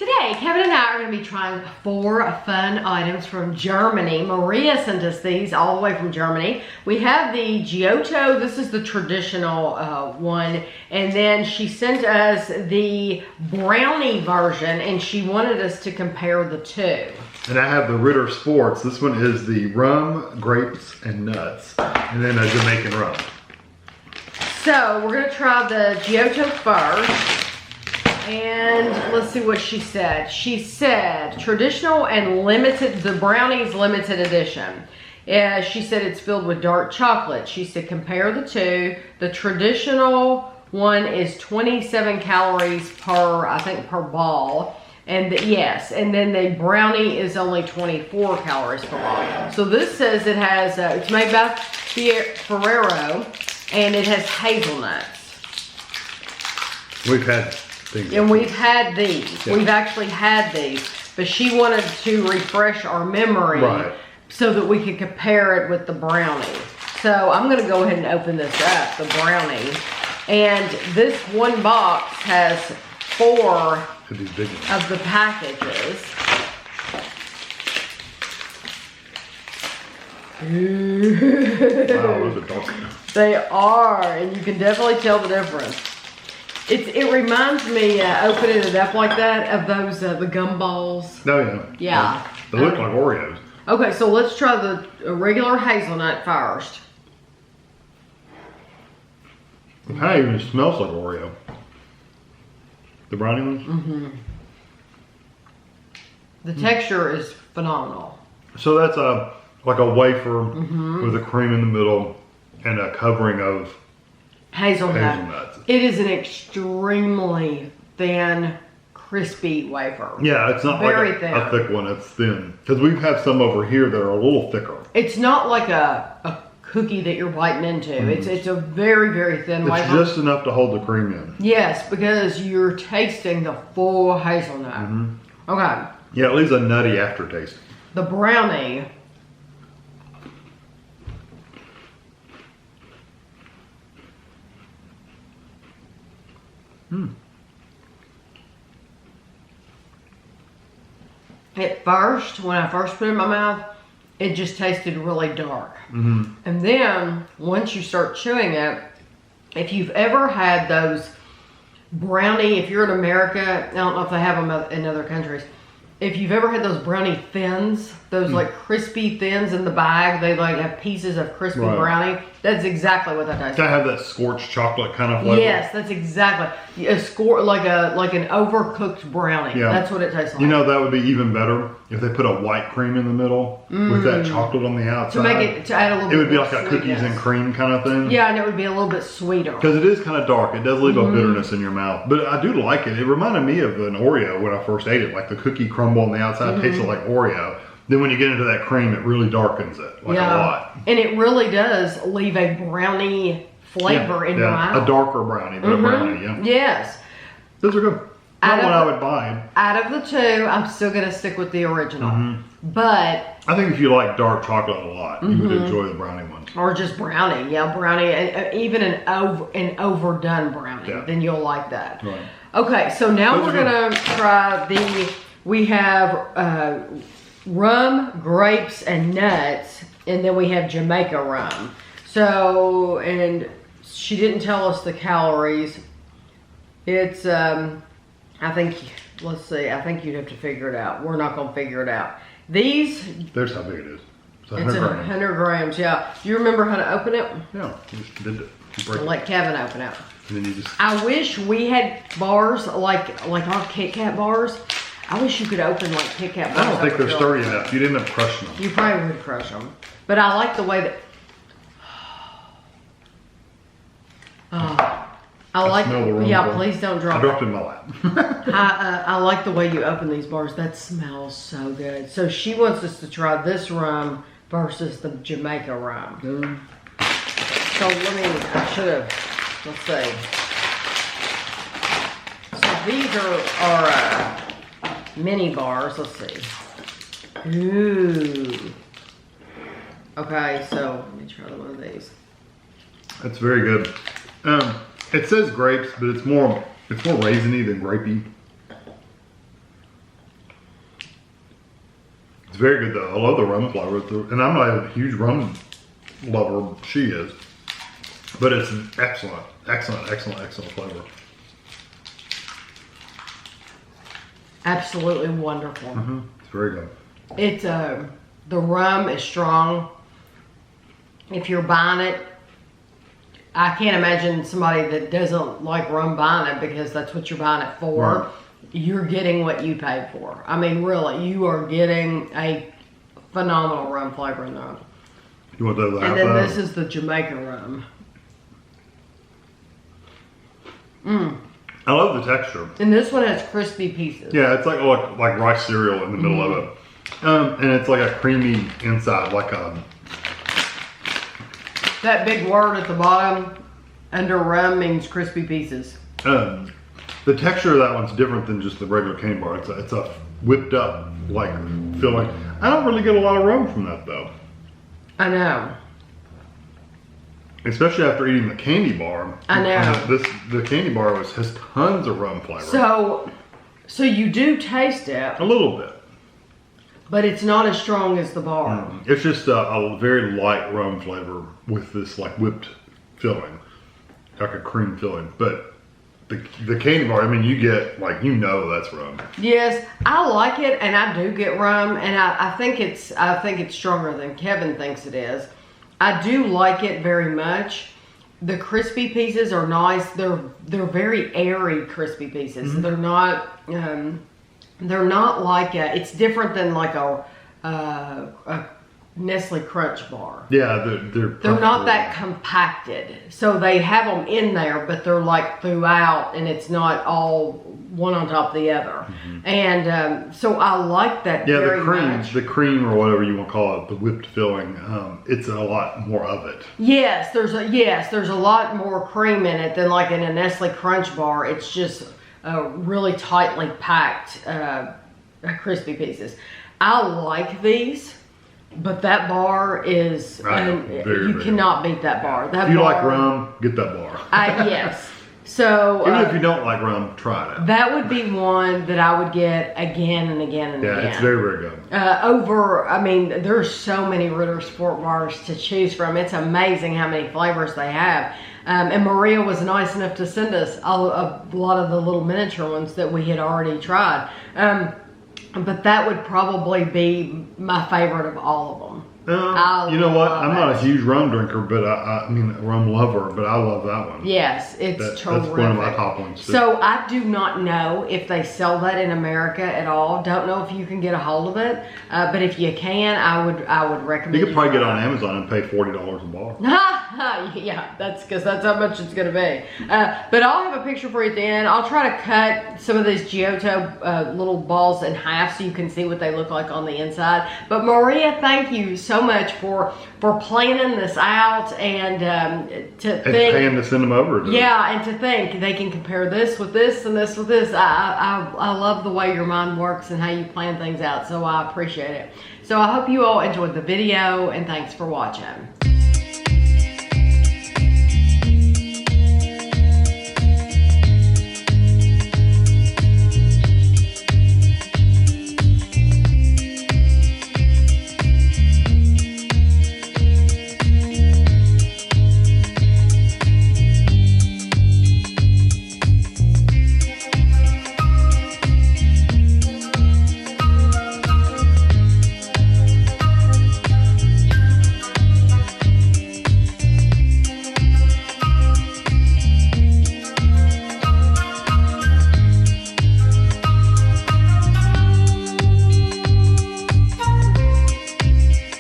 Today, Kevin and I are going to be trying 4 fun items from Germany. Maria sent us these all the way from Germany. We have the Giotto, this is the traditional one, and then she sent us the Brownie version, and she wanted us to compare the two. And I have the Ritter Sports. This one is the Rum Grapes and Nuts, and then a Jamaican Rum. So, we're going to try the Giotto first. And let's see what she said. She said traditional and limited, the Brownie's limited edition. She said it's filled with dark chocolate. She said compare the two. The traditional one is 27 calories per, I think, per ball. And yes, and then the Brownie is only 24 calories per ball. So this says it has, it's made by Ferrero, and it has hazelnuts. We've had and we've had these. Yeah. We've actually had these, but she wanted to refresh our memory so that we could compare it with the Brownie. So I'm going to go ahead and open this up, the Brownie. And this one box has 4 of the packages. Wow, those are dark. They are, and you can definitely tell the difference. It reminds me, opening it up like that, of those, the gumballs. Oh, yeah. Yeah. They look like Oreos. Okay, so let's try the regular hazelnut first. It kind of even smells like Oreo. The brownie ones? Mm-hmm. The texture is phenomenal. So that's like a wafer with a cream in the middle and a covering of hazelnuts. It is an extremely thin, crispy wafer. Yeah, it's not very like thin. A thick one, it's thin. Because we've had some over here that are a little thicker. It's not like a cookie that you're biting into. It's a very, very thin wafer. It's just enough to hold the cream in. Yes, because you're tasting the full hazelnut. Okay. Yeah, it leaves a nutty aftertaste. The Brownie. At first, when I first put it in my mouth, it just tasted really dark. And then, once you start chewing it, if you've ever had those Brownie, if you're in America, I don't know if they have them in other countries, if you've ever had those Brownie thins, those like crispy thins in the bag, they like have pieces of crispy Brownie. That's exactly what that tastes like. I have that scorched chocolate kind of flavor. Yes, that's exactly like an overcooked Brownie. Yeah. That's what it tastes like. You know, that would be even better if they put a white cream in the middle with that chocolate on the outside. To add a little bit. It would be like a sweetness. cookies and cream kind of thing. Yeah, and it would be a little bit sweeter. Because it is kind of dark. It does leave a bitterness in your mouth. But I do like it. It reminded me of an Oreo when I first ate it. Like the cookie crumble on the outside tasted like Oreo. Then when you get into that cream, it really darkens it like a lot. And it really does leave a brownie flavor in your mouth. A darker brownie, but a brownie, yeah. Yes. Those are good. Not one I would buy. Out of the two, I'm still going to stick with the original. But I think if you like dark chocolate a lot, you would enjoy the brownie ones. or just brownie, brownie, and even an overdone brownie, then you'll like that. Right. Okay, so now we're gonna try we have Rum, Grapes, and Nuts, and then we have Jamaica Rum. So, and she didn't tell us the calories. It's, I think, let's see, I think you'd have to figure it out. We're not gonna figure it out. These. There's how big it is. It's 100 grams, yeah. Do you remember how to open it? Yeah, you just did it. I'll let Kevin open it. And then you just... I wish we had bars like our Kit Kat bars. I wish you could open like Kit Kat bars. I don't think they're sturdy enough. You'd end up crushing them. You probably would crush them. But I like the way that... I like, yeah, please don't drop it. I dropped it in my lap. I like the way you open these bars. That smells so good. So she wants us to try this rum versus the Jamaica rum. So I should have, let's see. So these are mini bars. Let's see. Ooh. Okay, so let me try one of these. That's very good. It says grapes, but it's more raisiny than grapey. very good though. I love the rum flavor, and I'm not a huge rum lover. She is, but it's an excellent, excellent, excellent, excellent flavor. Absolutely wonderful. It's very good. It's the rum is strong. If you're buying it, I can't imagine somebody that doesn't like rum buying it, because that's what you're buying it for. Right. You're getting what you paid for. I mean, really, you are getting a phenomenal rum flavor in there. You want that? And then this is the Jamaica Rum. I love the texture. And this one has crispy pieces. Yeah, it's like rice cereal in the middle of it, and it's like a creamy inside, like a. That big word at the bottom under rum means crispy pieces. The texture of that one's different than just the regular candy bar. It's a whipped up like filling. I don't really get a lot of rum from that though. I know. Especially after eating the candy bar. I know. The candy bar has tons of rum flavor. So you do taste it. A little bit. But it's not as strong as the bar. It's just a very light rum flavor with this like whipped filling, like a cream filling. But the candy bar, I mean, you get like, you know, that's rum. Yes, I like it, and I do get rum, and I think it's stronger than Kevin thinks it is. I do like it very much. The crispy pieces are nice. They're very airy crispy pieces. They're not like it's different than like a Nestle Crunch bar. Yeah, they're not that compacted. So they have them in there, but they're like throughout, and it's not all one on top of the other. And so I like that. Yeah, very much. the cream or whatever you want to call it, the whipped filling. It's a lot more of it. Yes, there's a lot more cream in it than like in a Nestle Crunch bar. It's just really tightly packed crispy pieces. I like these, but that bar is you cannot beat that bar. That if you bar, like rum, get that bar. Yes. So even if you don't like rum, try it. That would be one that I would get again and again and again. Yeah, it's very, very good. I mean, there's so many Ritter Sport bars to choose from. It's amazing how many flavors they have. And Maria was nice enough to send us a lot of the little miniature ones that we had already tried. But that would probably be my favorite of all of them. You know what? I'm not a huge rum drinker, but I mean rum lover, but I love that one. Yes, it's terrific. That's one of my top ones too. So I do not know if they sell that in America at all. Don't know if you can get a hold of it, but if you can, I would recommend. You could probably get it on Amazon and pay $40 a bar. Yeah, that's because that's how much it's going to be. But I'll have a picture for you at the end. I'll try to cut some of these Giotto little balls in half so you can see what they look like on the inside. But Maria, thank you so much for planning this out and paying to send them over. And to think they can compare this with this and this with this. I love the way your mind works and how you plan things out. So I appreciate it. So I hope you all enjoyed the video, and thanks for watching.